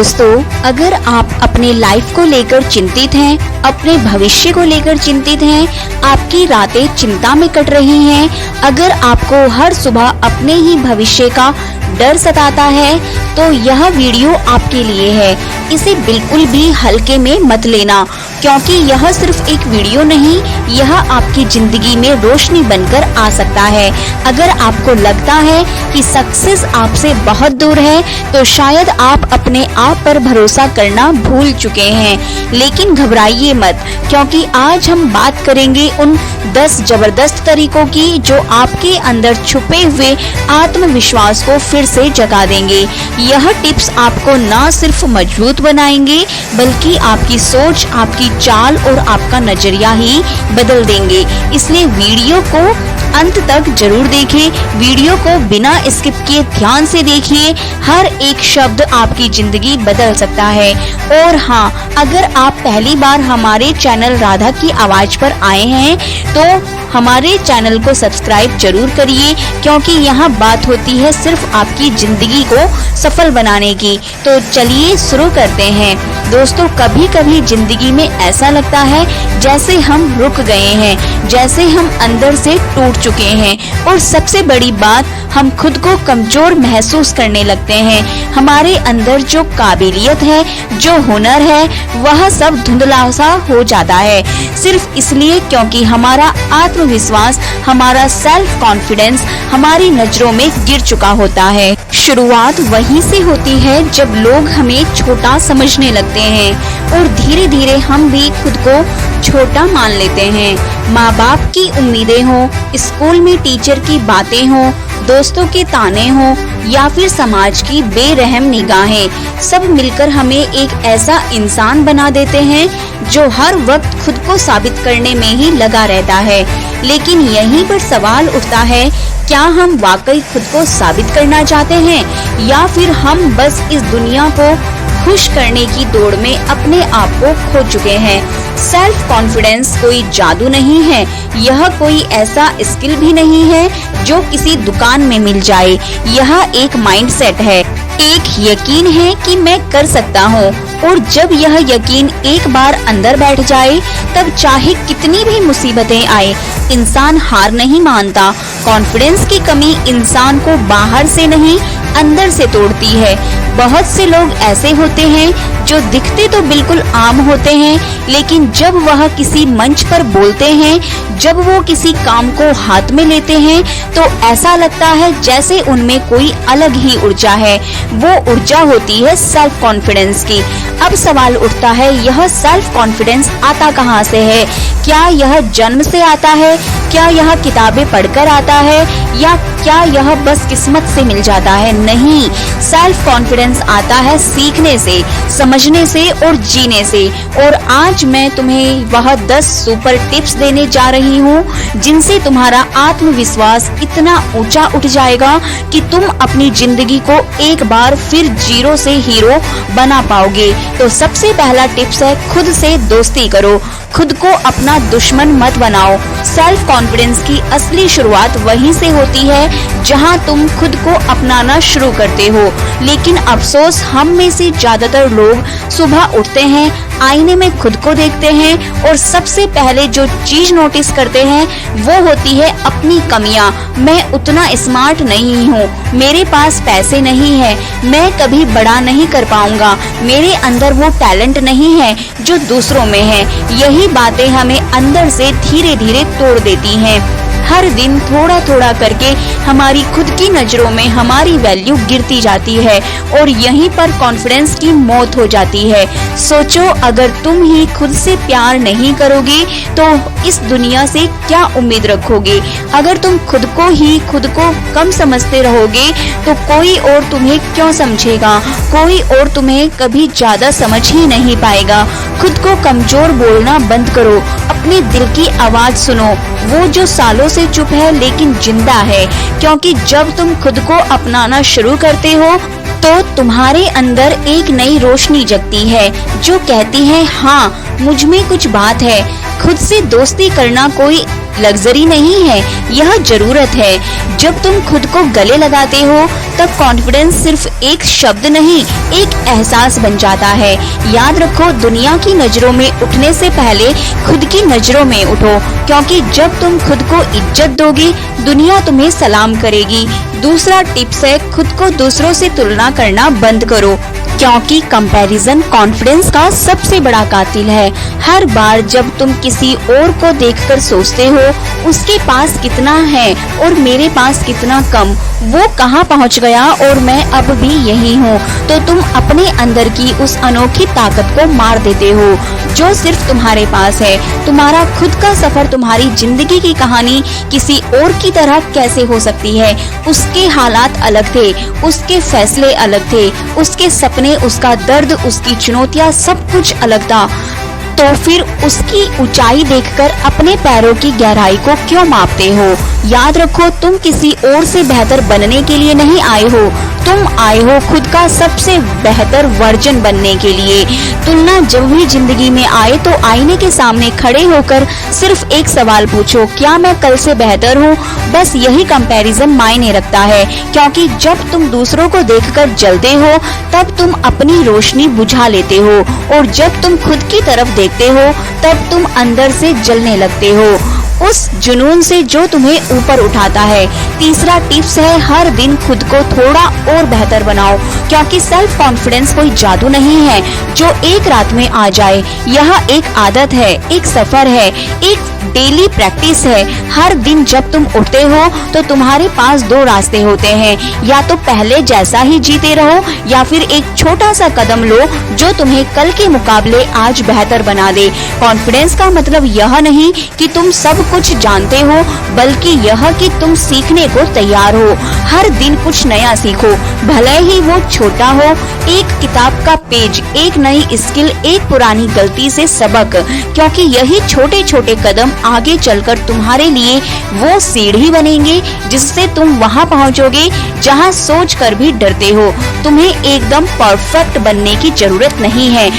दोस्तों, अगर आप अपने लाइफ को लेकर चिंतित हैं, अपने भविष्य को लेकर चिंतित हैं, आपकी रातें चिंता में कट रही हैं, अगर आपको हर सुबह अपने ही भविष्य का डर सताता है, तो यह वीडियो आपके लिए है। इसे बिल्कुल भी हल्के में मत लेना, क्योंकि यह सिर्फ एक वीडियो नहीं, यह आपकी जिंदगी में रोशनी बनकर आ सकता है। अगर आपको लगता है कि सक्सेस आपसे बहुत दूर है, तो शायद आप अपने आप पर भरोसा करना भूल चुके हैं। लेकिन घबराइए मत, क्योंकि आज हम बात करेंगे उन 10 जबरदस्त तरीकों की जो आपके अंदर छुपे हुए आत्मविश्वास को फिर से जगा देंगे। यह टिप्स आपको न सिर्फ मजबूत बनाएंगे, बल्कि आपकी सोच, आपकी चाल और आपका नजरिया ही बदल देंगे। इसलिए वीडियो को अंत तक जरूर देखें। वीडियो को बिना स्किप किए ध्यान से देखिए। हर एक शब्द आपकी जिंदगी बदल सकता है। और हाँ, अगर आप पहली बार हमारे चैनल राधा की आवाज पर आए हैं, तो हमारे चैनल को सब्सक्राइब जरूर करिए, क्योंकि यहाँ बात होती है सिर्फ आपकी जिंदगी को सफल बनाने की। तो चलिए शुरू करते हैं। दोस्तों, कभी कभी जिंदगी में ऐसा लगता है जैसे हम रुक गए हैं, जैसे हम अंदर से टूट चुके हैं, और सबसे बड़ी बात, हम खुद को कमजोर महसूस करने लगते हैं। हमारे अंदर जो काबिलियत है, जो हुनर है, वह सब धुंधला सा हो जाता है, सिर्फ इसलिए क्योंकि हमारा आत्मविश्वास, हमारा सेल्फ कॉन्फिडेंस हमारी नजरों में गिर चुका होता है। शुरुआत वहीं से होती है जब लोग हमें छोटा समझने लगते हैं, और धीरे धीरे हम भी खुद को छोटा मान लेते हैं। माँ बाप की उम्मीदें हो, स्कूल में टीचर की बातें हो, दोस्तों के ताने हो, या फिर समाज की बेरहम निगाहें, सब मिलकर हमें एक ऐसा इंसान बना देते हैं जो हर वक्त खुद को साबित करने में ही लगा रहता है। लेकिन यहीं पर सवाल उठता है, क्या हम वाकई खुद को साबित करना चाहते हैं, या फिर हम बस इस दुनिया को खुश करने की दौड़ में अपने आप को खो चुके हैं। सेल्फ कॉन्फिडेंस कोई जादू नहीं है, यह कोई ऐसा स्किल भी नहीं है जो किसी दुकान में मिल जाए। यह एक माइंडसेट है, एक यकीन है कि मैं कर सकता हूँ, और जब यह यकीन एक बार अंदर बैठ जाए, तब चाहे कितनी भी मुसीबतें आए, इंसान हार नहीं मानता। कॉन्फिडेंस की कमी इंसान को बाहर से नहीं, अंदर से तोड़ती है। बहुत से लोग ऐसे होते हैं जो दिखते तो बिल्कुल आम होते हैं, लेकिन जब वह किसी मंच पर बोलते हैं, जब वो किसी काम को हाथ में लेते हैं, तो ऐसा लगता है जैसे उनमें कोई अलग ही ऊर्जा है। वो ऊर्जा होती है सेल्फ कॉन्फिडेंस की। अब सवाल उठता है, यह सेल्फ कॉन्फिडेंस आता कहाँ से है? क्या यह जन्म से आता है? क्या यह किताबें पढ़कर आता है, या क्या यह बस किस्मत से मिल जाता है? नहीं, सेल्फ कॉन्फिडेंस आता है सीखने से, समझने से और जीने से। और आज मैं तुम्हें वह 10 सुपर टिप्स देने जा रही हूँ, जिनसे तुम्हारा आत्मविश्वास इतना ऊंचा उठ जाएगा कि तुम अपनी जिंदगी को एक बार फिर जीरो से हीरो बना पाओगे। तो सबसे पहला टिप्स है, खुद से दोस्ती करो, खुद को अपना दुश्मन मत बनाओ। सेल्फ कॉन्फिडेंस की असली शुरुआत वहीं से होती है जहां तुम खुद को अपनाना शुरू करते हो। लेकिन अफसोस, हम में से ज्यादातर लोग सुबह उठते हैं, आईने में खुद को देखते हैं, और सबसे पहले जो चीज नोटिस करते हैं वो होती है अपनी कमियां। मैं उतना स्मार्ट नहीं हूँ, मेरे पास पैसे नहीं है, मैं कभी बड़ा नहीं कर पाऊंगा, मेरे अंदर वो टैलेंट नहीं है जो दूसरों में है। यही बातें हमें अंदर से धीरे धीरे तोड़ देती हैं। हर दिन थोड़ा थोड़ा करके हमारी खुद की नजरों में हमारी वैल्यू गिरती जाती है, और यहीं पर कॉन्फिडेंस की मौत हो जाती है। सोचो, अगर तुम ही खुद से प्यार नहीं करोगे, तो इस दुनिया से क्या उम्मीद रखोगे? अगर तुम खुद को कम समझते रहोगे, तो कोई और तुम्हें क्यों समझेगा? कोई और तुम्हें कभी ज्यादा समझ ही नहीं पाएगा। खुद को कमजोर बोलना बंद करो, अपने दिल की आवाज सुनो, वो जो सालों से चुप है लेकिन जिंदा है। क्योंकि जब तुम खुद को अपनाना शुरू करते हो, तो तुम्हारे अंदर एक नई रोशनी जगती है जो कहती है, हाँ, मुझ में कुछ बात है। खुद से दोस्ती करना कोई लग्जरी नहीं है, यह जरूरत है। जब तुम खुद को गले लगाते हो तब कॉन्फिडेंस सिर्फ एक शब्द नहीं, एक एहसास बन जाता है। याद रखो, दुनिया की नजरों में उठने से पहले खुद की नजरों में उठो, क्योंकि जब तुम खुद को इज्जत दोगे दुनिया तुम्हें सलाम करेगी। दूसरा टिप्स है, खुद को दूसरों से तुलना करना बंद करो, क्योंकि कंपैरिजन कॉन्फिडेंस का सबसे बड़ा कातिल है। हर बार जब तुम किसी और को देखकर सोचते हो उसके पास कितना है और मेरे पास कितना कम, वो कहाँ पहुँच गया और मैं अब भी यही हूँ, तो तुम अपने अंदर की उस अनोखी ताकत को मार देते हो जो सिर्फ तुम्हारे पास है। तुम्हारा खुद का सफर, तुम्हारी जिंदगी की कहानी किसी और की तरह कैसे हो सकती है? उसके हालात अलग थे, उसके फैसले अलग थे, उसके सपने, उसका दर्द, उसकी चुनौतियां, सब कुछ अलग था। तो फिर उसकी ऊंचाई देखकर अपने पैरों की गहराई को क्यों मापते हो? याद रखो, तुम किसी और से बेहतर बनने के लिए नहीं आए हो, तुम आए हो खुद का सबसे बेहतर वर्जन बनने के लिए। तुलना जब भी जिंदगी में आए तो आईने के सामने खड़े होकर सिर्फ एक सवाल पूछो, क्या मैं कल से बेहतर हूँ? बस यही कंपैरिजन मायने रखता है, क्योंकि जब तुम दूसरों को देखकर जलते हो तब तुम अपनी रोशनी बुझा लेते हो, और जब तुम खुद की तरफ देखते हो तब तुम अंदर से जलने लगते हो, उस जुनून से जो तुम्हें ऊपर उठाता है। तीसरा टिप्स है, हर दिन खुद को थोड़ा और बेहतर बनाओ, क्योंकि सेल्फ कॉन्फिडेंस कोई जादू नहीं है जो एक रात में आ जाए। यह एक आदत है, एक सफर है, एक डेली प्रैक्टिस है। हर दिन जब तुम उठते हो तो तुम्हारे पास दो रास्ते होते हैं, या तो पहले जैसा ही जीते रहो या फिर एक छोटा सा कदम लो जो तुम्हें कल के मुकाबले आज बेहतर बना दे। कॉन्फिडेंस का मतलब यह नहीं कि तुम सब कुछ जानते हो, बल्कि यह कि तुम सीखने को तैयार हो। हर दिन कुछ नया सीखो, भले ही वो छोटा हो, एक किताब का पेज, एक नई स्किल, एक पुरानी गलती से सबक, क्योंकि यही छोटे छोटे कदम आगे चलकर तुम्हारे लिए वो सीढ़ी बनेंगे जिससे तुम वहां पहुंचोगे जहां सोचकर भी डरते हो। तुम्हें एकदम परफेक्ट बनने की जरूरत नहीं है,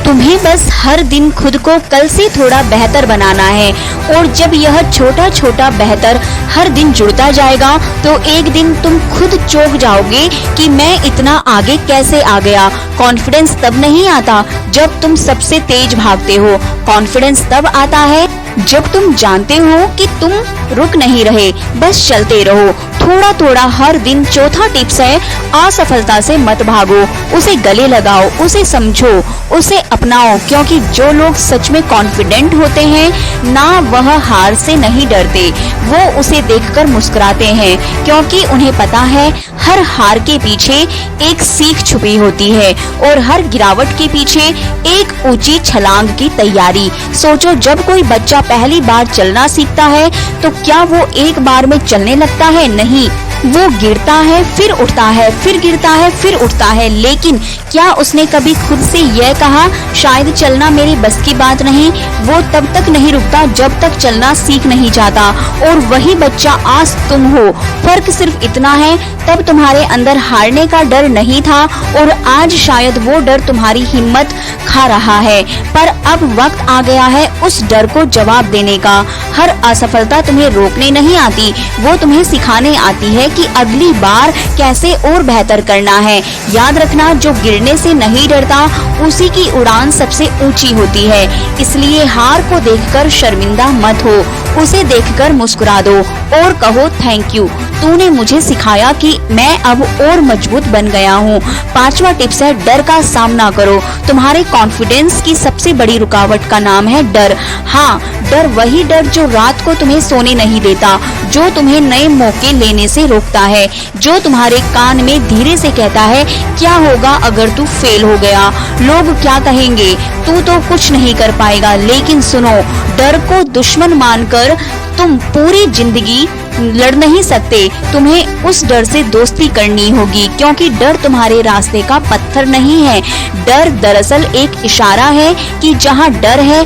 तुम्हें बस हर दिन खुद को कल से थोड़ा बेहतर बनाना है, और जब यह छोटा छोटा बेहतर हर दिन जुड़ता जाएगा तो एक दिन तुम खुद चौंक जाओगे कि मैं इतना आगे कैसे आ गया। कॉन्फिडेंस तब नहीं आता जब तुम सबसे तेज भागते हो, कॉन्फिडेंस तब आता है जब तुम जानते हो कि तुम रुक नहीं रहे, बस चलते रहो थोड़ा थोड़ा हर दिन। चौथा टिप्स है, असफलता से मत भागो, उसे गले लगाओ, उसे समझो, उसे अपनाओ, क्योंकि जो लोग सच में कॉन्फिडेंट होते हैं ना, वह हार से नहीं डरते, वो उसे देखकर मुस्कुराते हैं, क्योंकि उन्हें पता है हर हार के पीछे एक सीख छुपी होती है और हर गिरावट के पीछे एक ऊंची छलांग की तैयारी। सोचो, जब कोई बच्चा पहली बार चलना सीखता है तो क्या वो एक बार में चलने लगता है? नहीं, वो गिरता है, फिर उठता है, फिर गिरता है, फिर उठता है। लेकिन क्या उसने कभी खुद से यह कहा, शायद चलना मेरी बस की बात नहीं? वो तब तक नहीं रुकता जब तक चलना सीख नहीं जाता। और वही बच्चा आज तुम हो। फर्क सिर्फ इतना है, तब तुम्हारे अंदर हारने का डर नहीं था और आज शायद वो डर तुम्हारी हिम्मत खा रहा है। पर अब वक्त आ गया है उस डर को जवाब देने का। हर असफलता तुम्हें रोकने नहीं आती, वो तुम्हें सिखाने आती है कि अगली बार कैसे और बेहतर करना है। याद रखना, जो गिरने से नहीं डरता उसी की उड़ान सबसे ऊंची होती है। इसलिए हार को देखकर शर्मिंदा मत हो, उसे देखकर मुस्कुरा दो और कहो, थैंक यू, तूने मुझे सिखाया कि मैं अब और मजबूत बन गया हूँ। पांचवा टिप्स है, डर का सामना करो। तुम्हारे कॉन्फिडेंस की सबसे बड़ी रुकावट का नाम है डर। हाँ, डर वही डर जो रात को तुम्हें सोने नहीं देता, जो तुम्हें नए मौके लेने से रोकता है, जो तुम्हारे कान में धीरे से कहता है, क्या होगा अगर तू फेल हो गया? लोग क्या कहेंगे? तू तो कुछ नहीं कर पाएगा। लेकिन सुनो, डर को दुश्मन मानकर तुम पूरी जिंदगी लड़ नहीं सकते। तुम्हें उस डर से दोस्ती करनी होगी, क्योंकि डर तुम्हारे रास्ते का पत्थर नहीं है। डर दरअसल एक इशारा है कि जहाँ डर है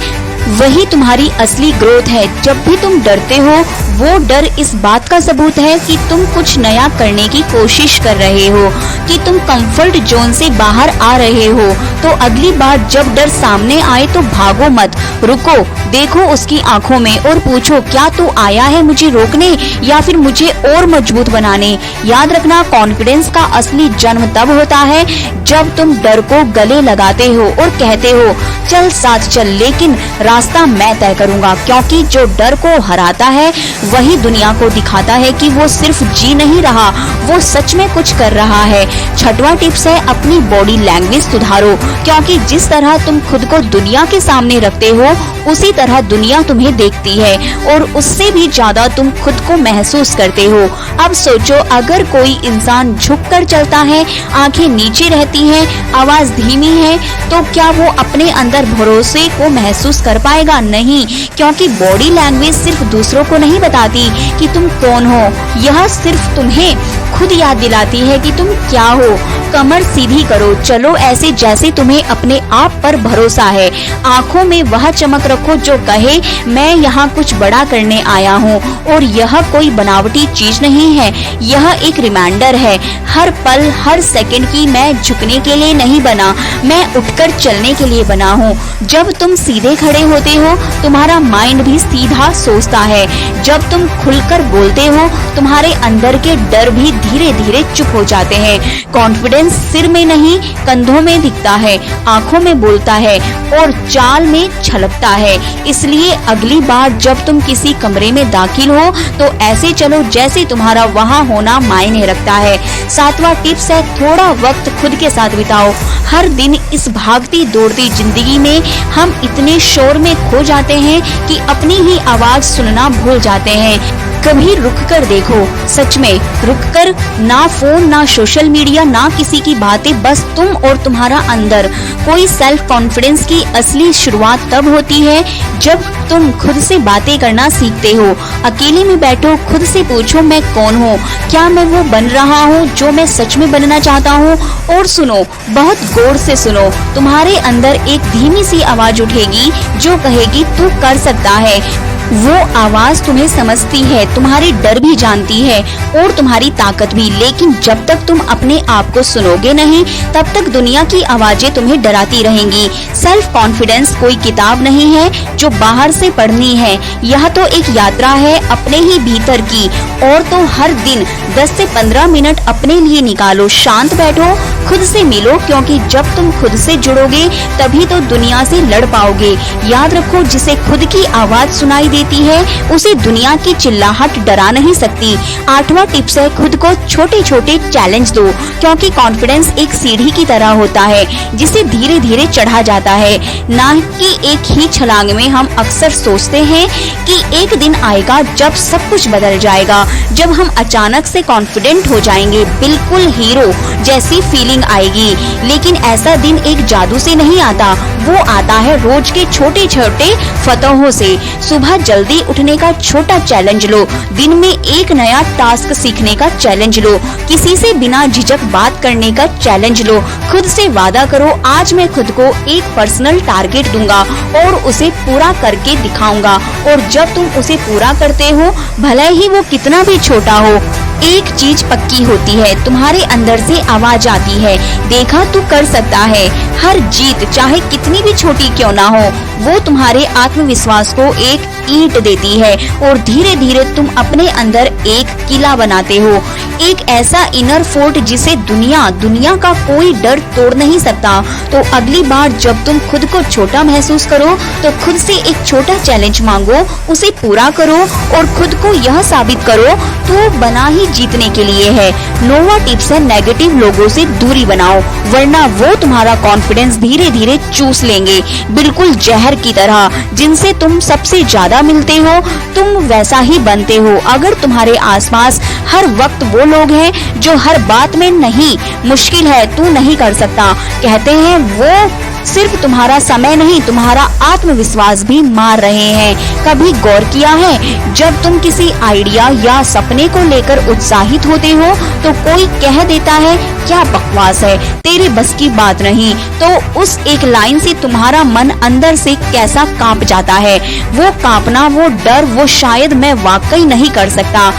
वही तुम्हारी असली ग्रोथ है। जब भी तुम डरते हो, वो डर इस बात का सबूत है कि तुम कुछ नया करने की कोशिश कर रहे हो, कि तुम कंफर्ट जोन से बाहर आ रहे हो। तो अगली बार जब डर सामने आए तो भागो मत, रुको, देखो उसकी आंखों में और पूछो, क्या तू आया है मुझे रोकने या फिर मुझे और मजबूत बनाने। याद रखना, कॉन्फिडेंस का असली जन्म तब होता है जब तुम डर को गले लगाते हो और कहते हो, चल साथ चल, लेकिन रास्ता मैं तय करूंगा। क्योंकि जो डर को हराता है वही दुनिया को दिखाता है कि वो सिर्फ जी नहीं रहा, वो सच में कुछ कर रहा है। छठवां टिप्स है, अपनी बॉडी लैंग्वेज सुधारो। क्योंकि जिस तरह तुम खुद को दुनिया के सामने रखते हो उसी तरह दुनिया तुम्हें देखती है और उससे भी ज्यादा तुम खुद को महसूस करते हो। अब सोचो, अगर कोई इंसान झुककर चलता है, आंखें नीचे रहती हैं, आवाज धीमी है, तो क्या वो अपने अंदर भरोसे को महसूस कर पाएगा? नहीं, क्योंकि बॉडी लैंग्वेज सिर्फ दूसरों को नहीं बताती कि तुम कौन हो, यह सिर्फ तुम्हें खुद याद दिलाती है कि तुम क्या हो। कमर सीधी करो, चलो ऐसे जैसे तुम्हें अपने आप पर भरोसा है। आंखों में वह चमक रखो जो कहे, मैं यहाँ कुछ बड़ा करने आया हूँ। और यह कोई बनावटी चीज नहीं है, यह एक रिमाइंडर है हर पल हर सेकंड की, मैं झुकने के लिए नहीं बना, मैं उठकर चलने के लिए बना हूँ। जब तुम सीधे खड़े होते हो तुम्हारा माइंड भी सीधा सोचता है। जब तुम खुलकर बोलते हो तुम्हारे अंदर के डर भी धीरे धीरे चुप हो जाते हैं। कॉन्फिडेंस सिर में नहीं कंधों में दिखता है, आंखों में बोलता है और चाल में छलकता है। इसलिए अगली बार जब तुम किसी कमरे में दाखिल हो तो ऐसे चलो जैसे तुम्हारा वहां होना मायने रखता है। सातवां टिप्स है, थोड़ा वक्त खुद के साथ बिताओ। हर दिन इस भागती दौड़ती जिंदगी में हम इतने शोर में खो जाते हैं कि अपनी ही आवाज सुनना भूल जाते हैं। कभी रुक कर देखो, सच में रुक कर, ना फोन ना सोशल मीडिया ना किसी की बातें, बस तुम और तुम्हारा अंदर। कोई सेल्फ कॉन्फिडेंस की असली शुरुआत तब होती है जब तुम खुद से बातें करना सीखते हो। अकेले में बैठो, खुद से पूछो, मैं कौन हूँ, क्या मैं वो बन रहा हूँ जो मैं सच में बनना चाहता हूँ। और सुनो, बहुत गौर से सुनो, तुम्हारे अंदर एक धीमी सी आवाज उठेगी जो कहेगी तू कर सकता है। वो आवाज तुम्हें समझती है, तुम्हारे डर भी जानती है और तुम्हारी ताकत भी। लेकिन जब तक तुम अपने आप को सुनोगे नहीं तब तक दुनिया की आवाजें तुम्हें डराती रहेंगी। सेल्फ कॉन्फिडेंस कोई किताब नहीं है जो बाहर से पढ़नी है, यह तो एक यात्रा है अपने ही भीतर की। और तो हर दिन 10 से 15 मिनट अपने लिए निकालो, शांत बैठो, खुद से मिलो, क्योंकि जब तुम खुद से जुड़ोगे तभी तो दुनिया से लड़ पाओगे। याद रखो, जिसे खुद की आवाज सुनाई देती है उसे दुनिया की चिल्लाहट डरा नहीं सकती। आठवां टिप्स है, खुद को छोटे छोटे चैलेंज दो। क्योंकि कॉन्फिडेंस एक सीढ़ी की तरह होता है जिसे धीरे धीरे चढ़ा जाता है, ना कि एक ही छलांग में। हम अक्सर सोचते हैं कि एक दिन आएगा जब सब कुछ बदल जाएगा, जब हम अचानक से कॉन्फिडेंट हो जाएंगे, बिल्कुल हीरो जैसी फीलिंग आएगी। लेकिन ऐसा दिन एक जादू से नहीं आता, वो आता है रोज के छोटे छोटे फतहों से। सुबह जल्दी उठने का छोटा चैलेंज लो, दिन में एक नया टास्क सीखने का चैलेंज लो, किसी से बिना झिझक बात करने का चैलेंज लो। खुद से वादा करो, आज मैं खुद को एक पर्सनल टारगेट दूंगा और उसे पूरा करके दिखाऊंगा। और जब तुम उसे पूरा करते हो, भले ही वो कितना भी छोटा हो, एक चीज पक्की होती है, तुम्हारे अंदर से आवाज आती है, देखा तू कर सकता है। हर जीत चाहे कितनी भी छोटी क्यों ना हो, वो तुम्हारे आत्मविश्वास को एक ईंट देती है और धीरे धीरे तुम अपने अंदर एक किला बनाते हो, एक ऐसा इनर फोर्ट जिसे दुनिया का कोई डर तोड़ नहीं सकता। तो अगली बार जब तुम खुद को छोटा महसूस करो तो खुद से एक छोटा चैलेंज मांगो, उसे पूरा करो और खुद को यह साबित करो तो बना ही जीतने के लिए है। नौवां टिप्स है, नेगेटिव लोगों से दूरी बनाओ, वरना वो तुम्हारा कॉन्फिडेंस धीरे धीरे चूस लेंगे, बिल्कुल जहर की तरह। जिनसे तुम सबसे ज्यादा मिलते हो तुम वैसा ही बनते हो। अगर तुम्हारे आसपास हर वक्त वो लोग हैं जो हर बात में नहीं, मुश्किल है, तू नहीं कर सकता कहते हैं, वो सिर्फ तुम्हारा समय नहीं तुम्हारा आत्मविश्वास भी मार रहे हैं। कभी गौर किया है, जब तुम किसी आइडिया या सपने को लेकर उत्साहित होते हो तो कोई कह देता है क्या बकवास है, तेरे बस की बात नहीं, तो उस एक लाइन से तुम्हारा मन अंदर से कैसा कांप जाता है। वो कांपना, वो डर, वो शायद मैं वाकई नहीं कर सकता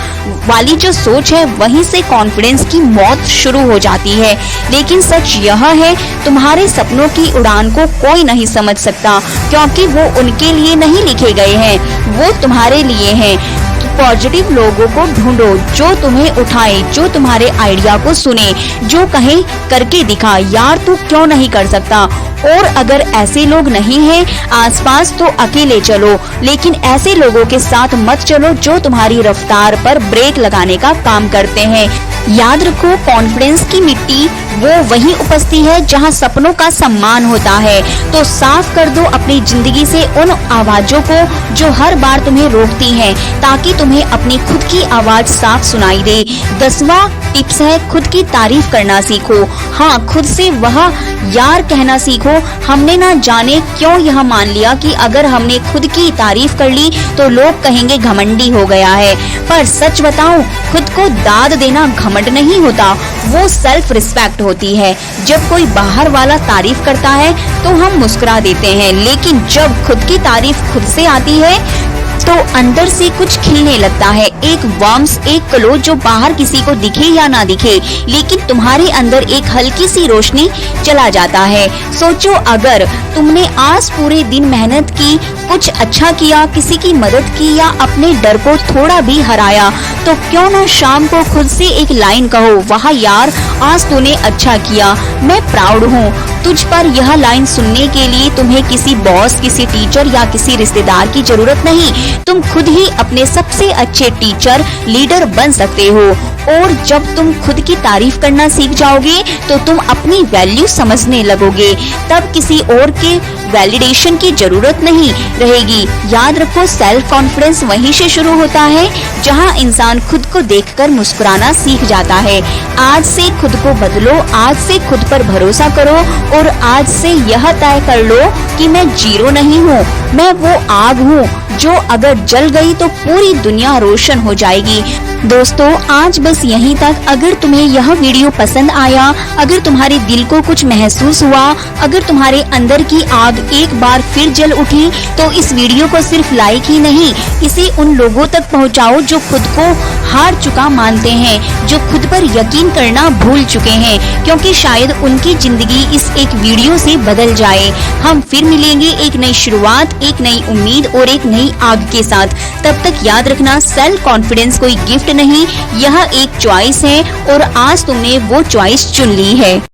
वाली जो सोच है, वहीं से कॉन्फिडेंस की मौत शुरू हो जाती है। लेकिन सच यह है, तुम्हारे सपनों की उड़ान ज्ञान को कोई नहीं समझ सकता, क्योंकि वो उनके लिए नहीं लिखे गए हैं, वो तुम्हारे लिए हैं। पॉजिटिव लोगों को ढूंढो जो तुम्हें उठाए, जो तुम्हारे आइडिया को सुने, जो कहे करके दिखा यार तू क्यों नहीं कर सकता। और अगर ऐसे लोग नहीं हैं आसपास तो अकेले चलो, लेकिन ऐसे लोगों के साथ मत चलो जो तुम्हारी रफ्तार पर ब्रेक लगाने का काम करते हैं। याद रखो, कॉन्फिडेंस की मिट्टी वो वहीं उपजती है जहां सपनों का सम्मान होता है। तो साफ कर दो अपनी जिंदगी से उन आवाजों को जो हर बार तुम्हें रोकती हैं, ताकि तुम्हें अपनी खुद की आवाज साफ सुनाई दे। 10वां टिप्स है, खुद की तारीफ करना सीखो। हाँ, खुद से वह यार कहना सीखो। हमने ना जाने क्यों यह मान लिया कि अगर हमने खुद की तारीफ कर ली तो लोग कहेंगे घमंडी हो गया है। पर सच बताऊं, खुद को दाद देना घमंड नहीं होता, वो सेल्फ रिस्पेक्ट होती है। जब कोई बाहर वाला तारीफ करता है तो हम मुस्कुरा देते हैं, लेकिन जब खुद की तारीफ खुद से आती है तो अंदर से कुछ खिलने लगता है। एक वार्मथ, एक ग्लो जो बाहर किसी को दिखे या ना दिखे, लेकिन तुम्हारे अंदर एक हल्की सी रोशनी चला जाता है। सोचो, अगर तुमने आज पूरे दिन मेहनत की, कुछ अच्छा किया, किसी की मदद की या अपने डर को थोड़ा भी हराया, तो क्यों ना शाम को खुद से एक लाइन कहो, वाह यार आज तूने अच्छा किया, मैं प्राउड हूँ तुझ पर। यह लाइन सुनने के लिए तुम्हें किसी बॉस, किसी टीचर या किसी रिश्तेदार की जरूरत नहीं, तुम खुद ही अपने सबसे अच्छे टीचर, लीडर बन सकते हो। और जब तुम खुद की तारीफ करना सीख जाओगे तो तुम अपनी वैल्यू समझने लगोगे, तब किसी और के वैलिडेशन की जरूरत नहीं रहेगी। याद रखो, सेल्फ कॉन्फिडेंस वहीं से शुरू होता है जहां इंसान खुद को देखकर मुस्कुराना सीख जाता है। आज से खुद को बदलो, आज से खुद पर भरोसा करो और आज से यह तय कर लो कि मैं जीरो नहीं हूँ, मैं वो आग हूँ जो अगर जल गई तो पूरी दुनिया रोशन हो जाएगी। दोस्तों, आज बस यहीं तक। अगर तुम्हें यह वीडियो पसंद आया, अगर तुम्हारे दिल को कुछ महसूस हुआ, अगर तुम्हारे अंदर की आग एक बार फिर जल उठी, तो इस वीडियो को सिर्फ लाइक ही नहीं, इसे उन लोगों तक पहुंचाओ जो खुद को हार चुका मानते हैं, जो खुद पर यकीन करना भूल चुके हैं, क्योंकि शायद उनकी जिंदगी इस एक वीडियो से बदल जाए। हम फिर मिलेंगे एक नई शुरुआत, एक नई उम्मीद और एक नई आग के साथ। तब तक याद रखना, सेल्फ कॉन्फिडेंस कोई गिफ्ट नहीं, यह एक चॉइस है और आज तुमने वो चॉइस चुन ली है।